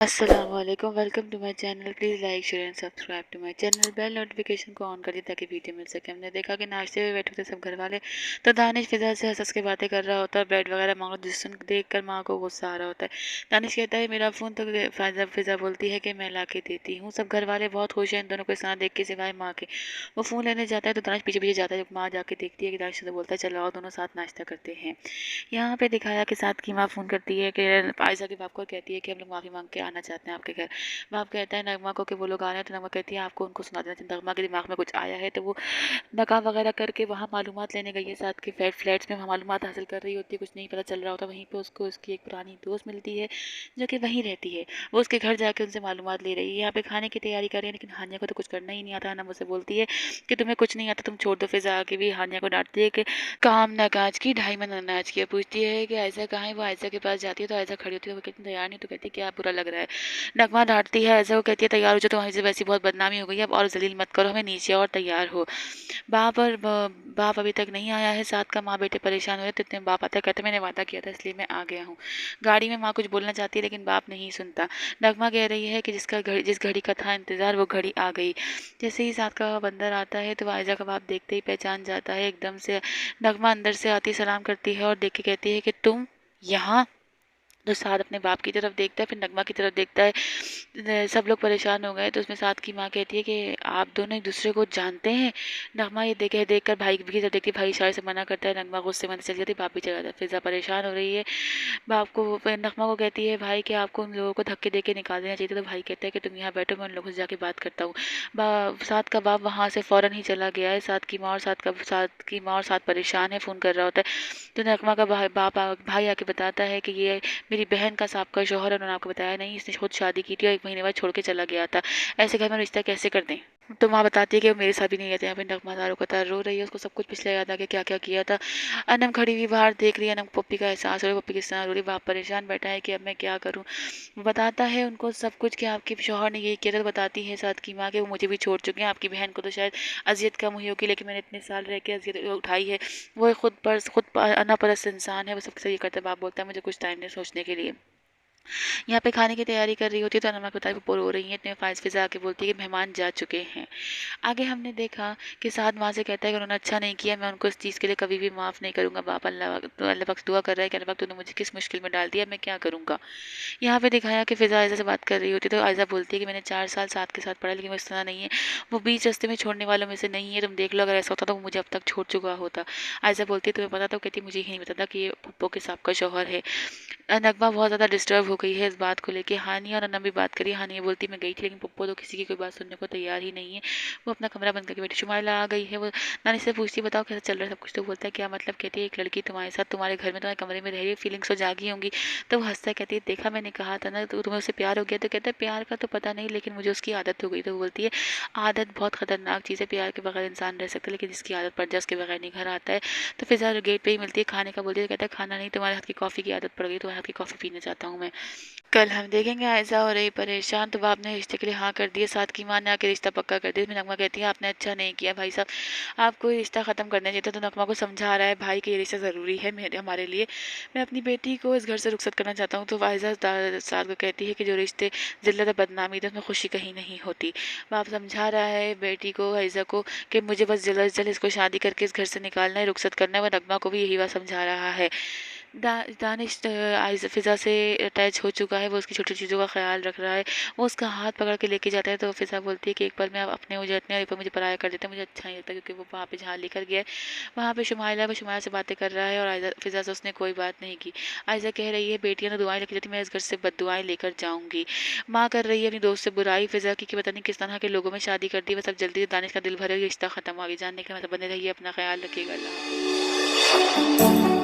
अस्सलामुअलैकुम, welcome to my channel. Please like share and subscribe to my channel. Bell notification को on कर दिया ताकि वीडियो मिल सके। हमने देखा कि नाश्ते में बैठे थे सब घर वाले, तो दानिश फिजा से हंस हंस के बातें कर रहा होता है। ब्रेड वगैरह मांगो जिस देख कर माँ को गुस्सा आ रहा होता है। दानिश कहता है मेरा फ़ोन, तो फिजा बोलती है कि मैं ला के देती हूँ। सब घर वाले बहुत खुश हैं इन दोनों को इस तरह देख के, सिवाय माँ के। वो फ़ोन लेने जाता है तो दानिश पीछे पीछे जाता है। जब माँ जाके देखती है कि दानिश से, बोलता है चलो आओ दोनों साथ नाश्ता करते हैं। यहाँ पे दिखाया कि साथ की माँ फ़ोन करती है कि आयशा के बाप को, कहती है कि हम लोग माफ़ी मांग के आना चाहते हैं आपके घर। बाप कहता है नगमा को कि वो लोग आ रहे हैं, तो नगमा कहती है आपको उनको सुना देना चाहिए। नगमा के दिमाग में कुछ आया है तो वो नकाब वगैरह करके वहाँ मालूमात लेने गई है। साथ के फ्लैट्स में वहाँ मालूमात हासिल कर रही होती है, कुछ नहीं पता चल रहा होता। वहीं पे उसको उसकी एक पुरानी दोस्त मिलती है जो कि वहीं रहती है। वो उसके घर जाके उनसे मालूमात ले रही है। यहाँ पे खाने की तैयारी कर रही है, लेकिन हानिया को तो कुछ करना ही नहीं आता। नम उसे बोलती है कि तुम्हें कुछ नहीं आता, तुम छोड़ दो। फिजा आके भी हानिया को डांटती है कि काम ना काज की ढाई मन अनाज की। पूछती है कि ऐसा कहाँ है। वो ऐसा के पास जाती है तो ऐसा खड़ी होती है। वो कहती तैयार नहीं, तो कहती क्या बुरा लग रहा है। नगमा डांटती है ऐसा को, कहती है तैयार हो जाओ, तुम्हारी से वैसी बहुत बदनामी हो गई है, अब और जलील मत करो हमें, नीचे और तैयार हो। बाप अभी तक नहीं आया है। साथ का माँ बेटे परेशान हो रहे थे, इतने बाप आता है, कहते मैंने वादा किया था इसलिए मैं आ गया हूँ। गाड़ी में माँ कुछ बोलना चाहती है लेकिन बाप नहीं सुनता। नगमा कह रही है कि जिस घड़ी का था इंतजार वो घड़ी आ गई। जैसे ही साथ का बंदर आता है तो आयजा का बाप देखते ही पहचान जाता है एकदम से। नगमा अंदर से आती सलाम करती है और देख के कहती है कि तुम यहाँ। तो साथ अपने बाप की तरफ देखता है, फिर नगमा की तरफ देखता है। सब लोग परेशान हो गए तो उसमें साथ की माँ कहती है कि आप दोनों एक दूसरे को जानते हैं। नगमा ये देख कर भाई की तरफ देखती है। भाई इशारे से मना करता है। नगमा गुस्से में चल जाती है, बाप भी चला जाता है। फिजा परेशान हो रही है। बाप को फिर नगमा को कहती है भाई कि आपको उन लोगों को धक्के दे के निकाल देना चाहिए था। तो भाई कहता है कि तुम यहाँ बैठो, मैं उन लोगों से जाके बात करता हूँ। साथ का बाप वहाँ से फ़ौरन ही चला गया है। साथ की माँ और साथ परेशान है, फ़ोन कर रहा होता है। तो नगमा का भाई आके बताता है कि ये मेरी बहन का साहब का शौहर है। उन्होंने आपको बताया नहीं, इसने खुद शादी की थी और 1 महीने बाद छोड़ के चला गया था। ऐसे घर में रिश्ता कैसे कर दें। तो माँ बताती है कि वो मेरे साथ भी नहीं रहते। यहाँ पे नगमा तारो कतार रो रही है, उसको सब कुछ पिछले याद आ गया क्या क्या किया था। अनम खड़ी हुई बाहर देख रही है। अनम पप्पी का एहसास हो रहा है, पप्पी किस तरह रो रही। बाप परेशान बैठा है कि अब मैं क्या करूँ। वो बताता है उनको सब कुछ कि आपके शौहर ने ये किया था। तो बताती है साथ की माँ कि वो मुझे भी छोड़ चुके हैं। आपकी बहन को तो शायद अजियत कम हुई होगी, लेकिन मैंने इतने साल रह के अजियत उठाई है। वो खुद अनापरस्त इंसान है, वो सबसे ये करता है। बाप बोलता है मुझे कुछ टाइम दे सोचने के लिए। यहाँ पे खाने की तैयारी कर रही होती है तो नमक बताई ऊपर हो रही है। इतने फाइज फिजा आके बोलती है कि मेहमान जा चुके हैं। आगे हमने देखा कि साद वहाँ से कहता है कि उन्होंने अच्छा नहीं किया, मैं उनको इस चीज़ के लिए कभी भी माफ़ नहीं करूँगा। बाप अल्लाह पाक दुआ कर रहा है कि अल्लाह पाक तूने मुझे किस मुश्किल में डाल दिया, मैं क्या करूँगा। यहाँ पे दिखाया कि फिजा आयजा से बात कर रही होती है तो आयजा बोलती है कि मैंने 4 साल साथ के साथ पढ़ा, लेकिन वो इस तरह नहीं है। वो बीच रास्ते में छोड़ने वालों में से नहीं है। तुम देख लो, अगर ऐसा होता तो वो मुझे अब तक छोड़ चुका होता। आयजा बोलती है तुम्हें पता था। कहती मुझे ही नहीं पता था कि ये पप्पो के साहब का शौहर है। नगमा बहुत ज़्यादा डिस्टर्ब हो गई है इस बात को लेके। हानी और अनम भी बात करी। हानी ये बोलती मैं गई थी, लेकिन पप्पो तो किसी की कोई बात सुनने को तैयार ही नहीं है। वो अपना कमरा बंद करके बैठी। शुमाइला आ गई है। वो नानी से पूछती बताओ कैसा चल रहा है सब कुछ। तो बोलता है क्या मतलब। कहती है एक लड़की तुम्हारे साथ तुम्हारे घर में तुम्हारे कमरे में रह रही है, फीलिंग्स तो जागी होंगी। तो वो हंसता है, कहती है देखा मैंने कहा था ना, तो तुम्हें उससे प्यार हो गया। तो कहता है प्यार का तो पता नहीं, लेकिन मुझे उसकी आदत हो गई। तो वो बोलती है आदत बहुत खतरनाक चीज़ है। प्यार के बगैर इंसान रह सकता है, लेकिन जिसकी आदत पड़ जाए उसके बगैर नहीं घर आता है। तो फिजा गेट पे ही मिलती है खाने का। बोलती है, कहता है खाना नहीं, तुम्हारे हाथ की कॉफ़ी की आदत पड़ गई, तुम्हारे हाथ की कॉफ़ी पीना चाहता हूँ मैं। कल हम देखेंगे आयजा हो रही परेशान, तो बाप ने रिश्ते के लिए हाँ कर दिया। साथ की माँ ने आके रिश्ता पक्का कर दिया। इसमें नगमा कहती है आपने अच्छा नहीं किया भाई साहब, आपको ये रिश्ता ख़त्म करना चाहिए था। तो नगमा को समझा रहा है भाई कि ये रिश्ता ज़रूरी है मेरे हमारे लिए, मैं अपनी बेटी को इस घर से रुखसत करना चाहता हूँ। तो आयजा साथ को कहती है कि जो रिश्ते जिल्लत बदनामी थे उसमें खुशी कहीं नहीं होती। बाप समझा रहा है बेटी को, आयजा को, कि मुझे बस जल्द से जल्द इसको शादी करके इस घर से निकालना है, रुखसत करना है। वह नगमा को भी यही बात समझा रहा है। दानिश फिज़ा से अटैच हो चुका है। वो उसकी छोटी चीज़ों का ख्याल रख रहा है। वो उसका हाथ पकड़ के लेके जाता है तो फिज़ा बोलती है कि एक पल में आप अपने हो जाते हैं और एक पल मुझे पराया कर देते हैं। मुझे अच्छा नहीं लगता, क्योंकि वो वहाँ पे जहाँ लेकर गया है वहाँ पे शुमाइला है, वो शुमाइला से बातें कर रहा है और आयजा फिज़ा से उसने कोई बात नहीं की। आयजा कह रही है बेटियाँ तो दुआएं लेके जाती, मैं इस घर से बददुआएं लेकर जाऊँगी। माँ कर रही है अपनी दोस्त से बुराई फिज़ा की कि पता नहीं किस तरह के लोगों में शादी कर दी। बस अब जल्दी से दानिश का दिल भरे, रिश्ता खत्म। आगे जानने का मतलब बने रहिए, अपना ख्याल रखिएगा। अल्लाह हाफ़िज़।